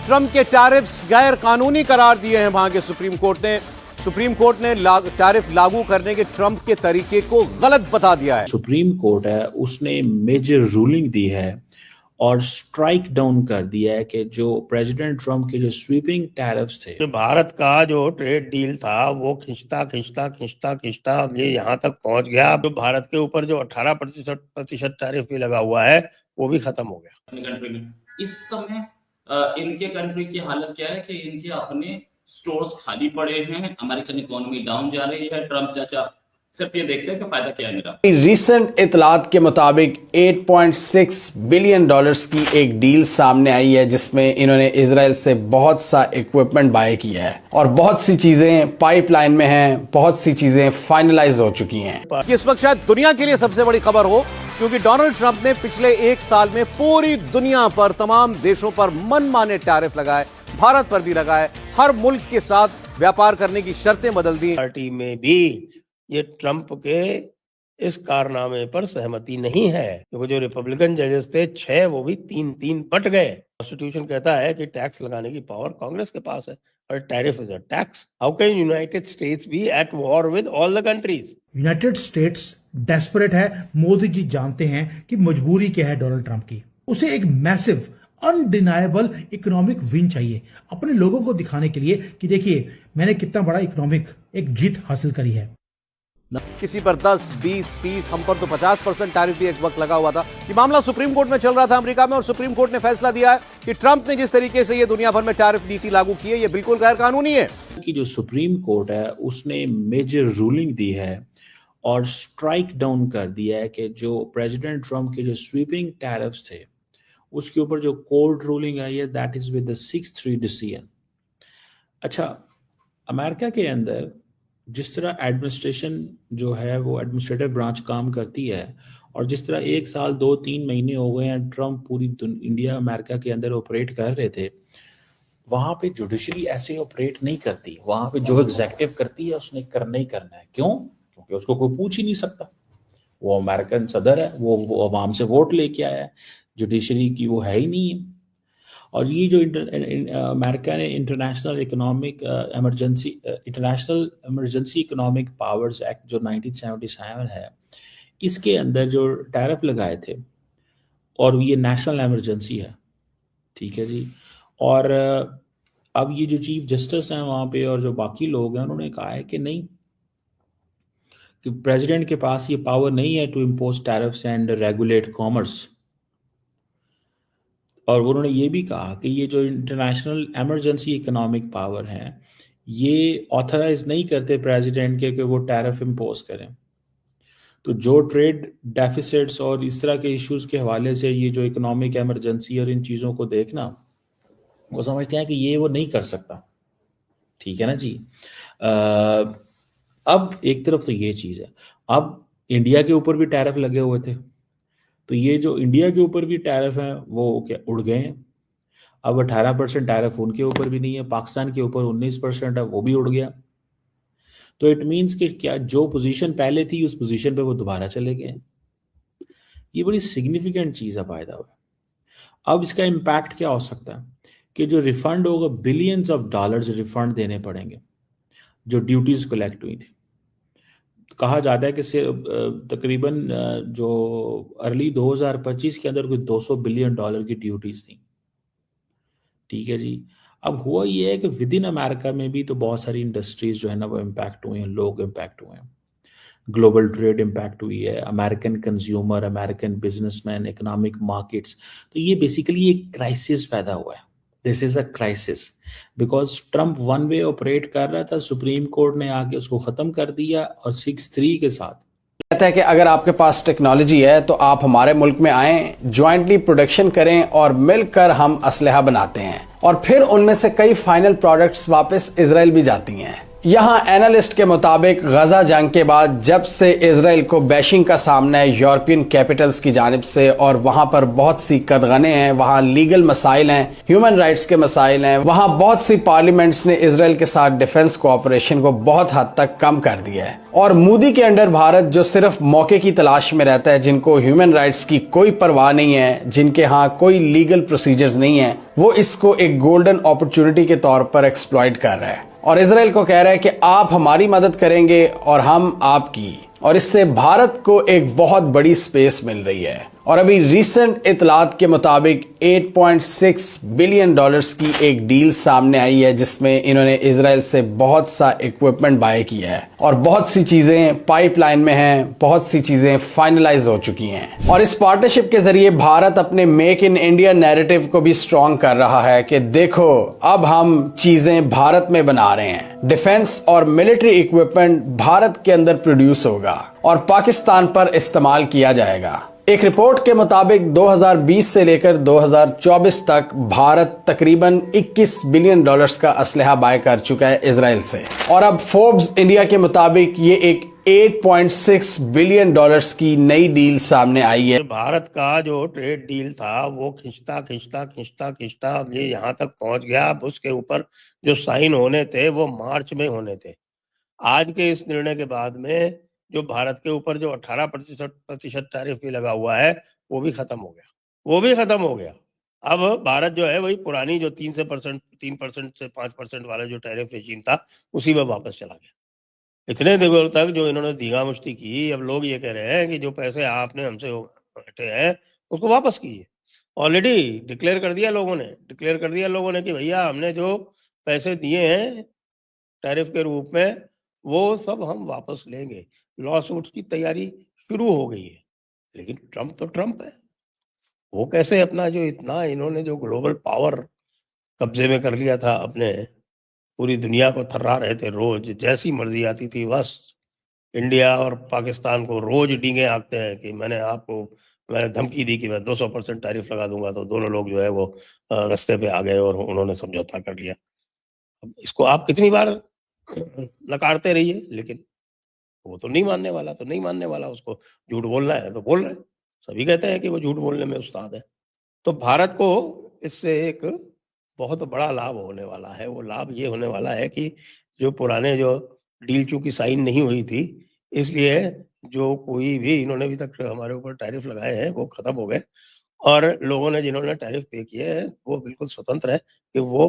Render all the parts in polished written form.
Trump के tariffs गैर कानूनी करार दिए हैं वहां के सुप्रीम कोर्ट ने टैरिफ लागू करने के ट्रंप के तरीके को गलत बता दिया है। सुप्रीम कोर्ट है उसने मेजर रूलिंग दी है और स्ट्राइक डाउन कर दिया है कि जो प्रेसिडेंट ट्रंप के जो स्वीपिंग टैरिफ्स थे, जो भारत का जो ट्रेड डील था वो खिंचता ये यहाँ तक पहुंच गया। तो भारत के ऊपर जो 18% टैरिफ भी लगा हुआ है वो भी खत्म हो गया। अपनी कंट्री में इस समय इनके कंट्री की हालत क्या है कि इनके अपने स्टोर्स खाली पड़े हैं, अमेरिकन इकोनॉमी डाउन जा रही है। ट्रंप चाचा सिर्फ ये देखते हैं कि फायदा क्या है मेरा। रिसेंट इतलात के मुताबिक 8.6 बिलियन डॉलर्स की एक डील सामने आई है जिसमें इन्होंने इजराइल से बहुत सा इक्विपमेंट बाय किया है और बहुत सी चीजें पाइपलाइन में हैं, बहुत सी चीजें फाइनलाइज हो चुकी हैं। इस वक्त शायद दुनिया के लिए सबसे बड़ी खबर हो, क्योंकि डोनाल्ड ट्रंप ने पिछले एक साल में पूरी दुनिया पर तमाम देशों पर मनमाने टैरिफ लगाए, भारत पर भी लगाए, हर मुल्क के साथ व्यापार करने की शर्तें बदल दी। पार्टी में भी ये ट्रंप के इस कारनामे पर सहमति नहीं है, क्योंकि जो रिपब्लिकन जजेस थे 6 वो भी 3-3 बट गए। कॉन्स्टिट्यूशन कहता है कि टैक्स लगाने की पावर कांग्रेस के पास है और tariff is a tax. How can United States be at war with all the countries? United States desperate है। मोदी जी जानते हैं कि मजबूरी क्या है डोनाल्ड ट्रंप की। उसे एक मैसिव अनडिनाएबल इकोनॉमिक विन चाहिए अपने लोगों को दिखाने के लिए कि देखिए मैंने कितना बड़ा इकोनॉमिक एक जीत हासिल करी है। किसी पर 10, 20, 30, हम पर तो 50% टैरिफ भी एक वक्त लगा हुआ था। ये मामला सुप्रीम कोर्ट में चल रहा था अमेरिका में और सुप्रीम कोर्ट ने फैसला दिया है कि ट्रंप ने जिस तरीके से ये दुनिया भर में टैरिफ नीति लागू की है ये बिल्कुल गैर कानूनी है। कि जो सुप्रीम कोर्ट है उसने मेजर रूलिंग दी है और स्ट्राइक डाउन कर दिया है कि जो प्रेसिडेंट ट्रंप के जो स्वीपिंग टैरिफ्स थे उसके ऊपर जो कोर्ट रूलिंग आई है that is with the 6-3 decision. अच्छा, अमेरिका के अंदर जिस तरह एडमिनिस्ट्रेशन जो है वो एडमिनिस्ट्रेटिव ब्रांच काम करती है और जिस तरह 1 साल 2-3 महीने हो गए हैं ट्रंप पूरी इंडिया अमेरिका के अंदर ऑपरेट कर रहे थे, वहां पे जुडिशरी ऐसे ऑपरेट नहीं करती। वहां पे जो एग्जीक्यूटिव करती है उसने करना ही करना है। क्यों? क्योंकि उसको कोई पूछ ही नहीं सकता। वो अमेरिकन सदर है, वो अवाम से वोट लेके आया है, जुडिशरी की वो है ही नहीं है। और ये जो अमेरिका ने international emergency economic powers act जो 1977 है, इसके अंदर जो टैरिफ लगाए थे और ये नेशनल इमरजेंसी है, ठीक है जी। और अब ये जो चीफ जस्टिस हैं वहाँ पे और जो बाकी लोग हैं उन्होंने कहा है कि नहीं, कि प्रेसिडेंट के पास ये पावर नहीं है to impose tariffs and regulate commerce. और उन्होंने ये भी कहा कि ये जो इंटरनेशनल इमरजेंसी इकोनॉमिक पावर हैं ये ऑथराइज नहीं करते प्रेसिडेंट के कि वो टैरिफ इम्पोज करें। तो जो ट्रेड डेफिसिट्स और इस तरह के इश्यूज के हवाले से ये जो इकोनॉमिक इमरजेंसी और इन चीज़ों को देखना, वो समझते हैं कि ये वो नहीं कर सकता, ठीक है ना जी। अब एक तरफ तो ये चीज़ है, अब इंडिया के ऊपर भी टैरिफ लगे हुए थे, तो ये जो इंडिया के ऊपर भी टैरिफ हैं वो क्या उड़ गए हैं। अब 18% टैरिफ उनके ऊपर भी नहीं है, पाकिस्तान के ऊपर 19% है, वो भी उड़ गया। तो इट मीन्स कि क्या जो पोजीशन पहले थी उस पोजीशन पे वो दोबारा चले गए। ये बड़ी सिग्निफिकेंट चीज़ है पैदा हुआ। अब इसका इम्पैक्ट क्या हो सकता है कि जो रिफंड होगा, बिलियंस ऑफ डॉलर्स रिफंड देने पड़ेंगे जो ड्यूटीज कलेक्ट हुई थी। कहा जाता है कि तकरीबन जो अर्ली 2025 के अंदर कोई 200 बिलियन डॉलर की ड्यूटीज थी, ठीक है जी। अब हुआ ये है कि विद इन अमेरिका में भी तो बहुत सारी इंडस्ट्रीज जो है ना वो इम्पैक्ट हुई हैं, लोग इम्पैक्ट हुए हैं, ग्लोबल ट्रेड इम्पैक्ट हुई है, American consumer, American businessman, economic markets. तो ये बेसिकली एक क्राइसिस पैदा हुआ है। This is a crisis because Trump one way operate कर रहा था, सुप्रीम कोर्ट ने आके उसको खत्म कर दिया और 6-3 के साथ कहता है कि अगर आपके पास टेक्नोलॉजी है तो आप हमारे मुल्क में आएं, ज्वाइंटली प्रोडक्शन करें और मिलकर हम असलहा बनाते हैं और फिर उनमें से कई फाइनल प्रोडक्ट्स वापस इजराइल भी जाती हैं। यहाँ एनालिस्ट के मुताबिक गजा जंग के बाद जब से इजराइल को बैशिंग का सामना है यूरोपियन कैपिटल्स की जानिब से, और वहां पर बहुत सी कदगने हैं, वहां लीगल मसाइल हैं, ह्यूमन राइट्स के मसाइल हैं, वहां बहुत सी पार्लियामेंट्स ने इजराइल के साथ डिफेंस कोऑपरेशन को बहुत हद तक कम कर दिया है। और मोदी के अंडर भारत जो सिर्फ मौके की तलाश में रहता है, जिनको ह्यूमन राइट्स की कोई परवाह नहीं है, जिनके यहाँ कोई लीगल प्रोसीजर्स नहीं है, वो इसको एक गोल्डन अपॉर्चुनिटी के तौर पर एक्सप्लॉइट कर रहा है और इजराइल को कह रहा है कि आप हमारी मदद करेंगे और हम आपकी, और इससे भारत को एक बहुत बड़ी स्पेस मिल रही है। और अभी रीसेंट इतलात के मुताबिक 8.6 बिलियन डॉलर्स की एक डील सामने आई है, जिसमें इन्होंने इजराइल से बहुत सा इक्विपमेंट बाय किया है और बहुत सी चीजें पाइपलाइन में हैं, बहुत सी चीजें फाइनलाइज हो चुकी हैं। और इस पार्टनरशिप के जरिए भारत अपने मेक इन इंडिया नैरेटिव को भी स्ट्रॉन्ग कर रहा है कि देखो अब हम चीजें भारत में बना रहे हैं, डिफेंस और मिलिट्री इक्विपमेंट भारत के अंदर प्रोड्यूस होगा और पाकिस्तान पर इस्तेमाल किया जाएगा। एक रिपोर्ट के मुताबिक 2020 से लेकर 2024 तक भारत तकरीबन 21 बिलियन डॉलर्स का असलहा बाय कर चुका है इजराइल से, और अब फोर्ब्स इंडिया के मुताबिक ये एक 8.6 बिलियन डॉलर्स की नई डील सामने आई है। भारत का जो ट्रेड डील था वो खिंचता अब ये यहाँ तक पहुंच गया। अब उसके ऊपर जो साइन होने थे वो मार्च में होने थे। आज के इस निर्णय के बाद में जो भारत के ऊपर जो 18% टैरिफ भी लगा हुआ है वो भी खत्म हो गया। अब भारत जो है वही पुरानी जो 3% से 5% वाला जो टैरिफ रेजिम था उसी में वापस चला गया। इतने दिनों तक जो इन्होंने धींगा मुश्ती की, अब लोग ये कह रहे हैं कि जो पैसे आपने हमसे हटे हैं उसको वापस कीजिए। ऑलरेडी डिक्लेयर कर दिया लोगों ने कि भैया हमने जो पैसे दिए हैं टैरिफ के रूप में वो सब हम वापस लेंगे। लॉ सूट्स की तैयारी शुरू हो गई है। लेकिन ट्रम्प तो ट्रम्प है, वो कैसे अपना जो इतना इन्होंने जो ग्लोबल पावर कब्जे में कर लिया था, अपने पूरी दुनिया को थर्रा रहे थे, रोज जैसी मर्जी आती थी बस इंडिया और पाकिस्तान को रोज डींगे हाँकते हैं कि मैंने धमकी दी कि मैं 200% टैरिफ लगा दूंगा, तो दोनों लोग जो है वो रास्ते पे आ गए और उन्होंने समझौता कर लिया। अब इसको आप कितनी बार नकारते रहिए, लेकिन वो तो नहीं मानने वाला। उसको झूठ बोलना है तो बोल रहे हैं, सभी कहते हैं कि वो झूठ बोलने में उस्ताद है। तो भारत को इससे एक बहुत बड़ा लाभ होने वाला है। वो लाभ ये होने वाला है कि जो पुराने जो डील चूंकि साइन नहीं हुई थी, इसलिए जो कोई भी इन्होंने अभी तक हमारे ऊपर टैरिफ लगाए हैं वो खत्म हो गए, और लोगों ने जिन्होंने टैरिफ पे किए हैं वो बिल्कुल स्वतंत्र है कि वो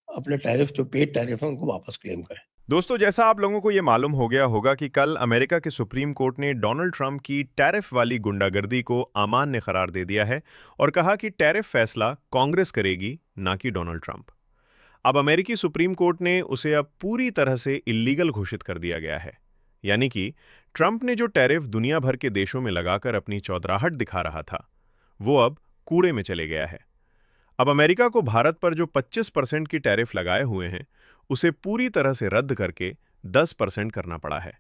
अपने टैरिफ जो पेड टैरिफ है उनको वापस क्लेम करें। दोस्तों, जैसा आप लोगों को ये मालूम हो गया होगा कि कल अमेरिका के सुप्रीम कोर्ट ने डोनाल्ड ट्रंप की टैरिफ वाली गुंडागर्दी को अमान्य करार दे दिया है और कहा कि टैरिफ फैसला कांग्रेस करेगी, ना कि डोनाल्ड ट्रंप। अब अमेरिकी सुप्रीम कोर्ट ने उसे अब पूरी तरह से इल्लीगल घोषित कर दिया गया है। यानी कि ट्रंप ने जो टैरिफ दुनिया भर के देशों में लगाकर अपनी चौधराहट दिखा रहा था, वो अब कूड़े में चले गया है। अब अमेरिका को भारत पर जो 25% की टैरिफ लगाए हुए हैं, उसे पूरी तरह से रद्द करके 10% करना पड़ा है।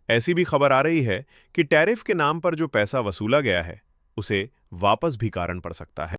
ऐसी भी खबर आ रही है कि टैरिफ के नाम पर जो पैसा वसूला गया है, उसे वापस भी कारण पड़ सकता है।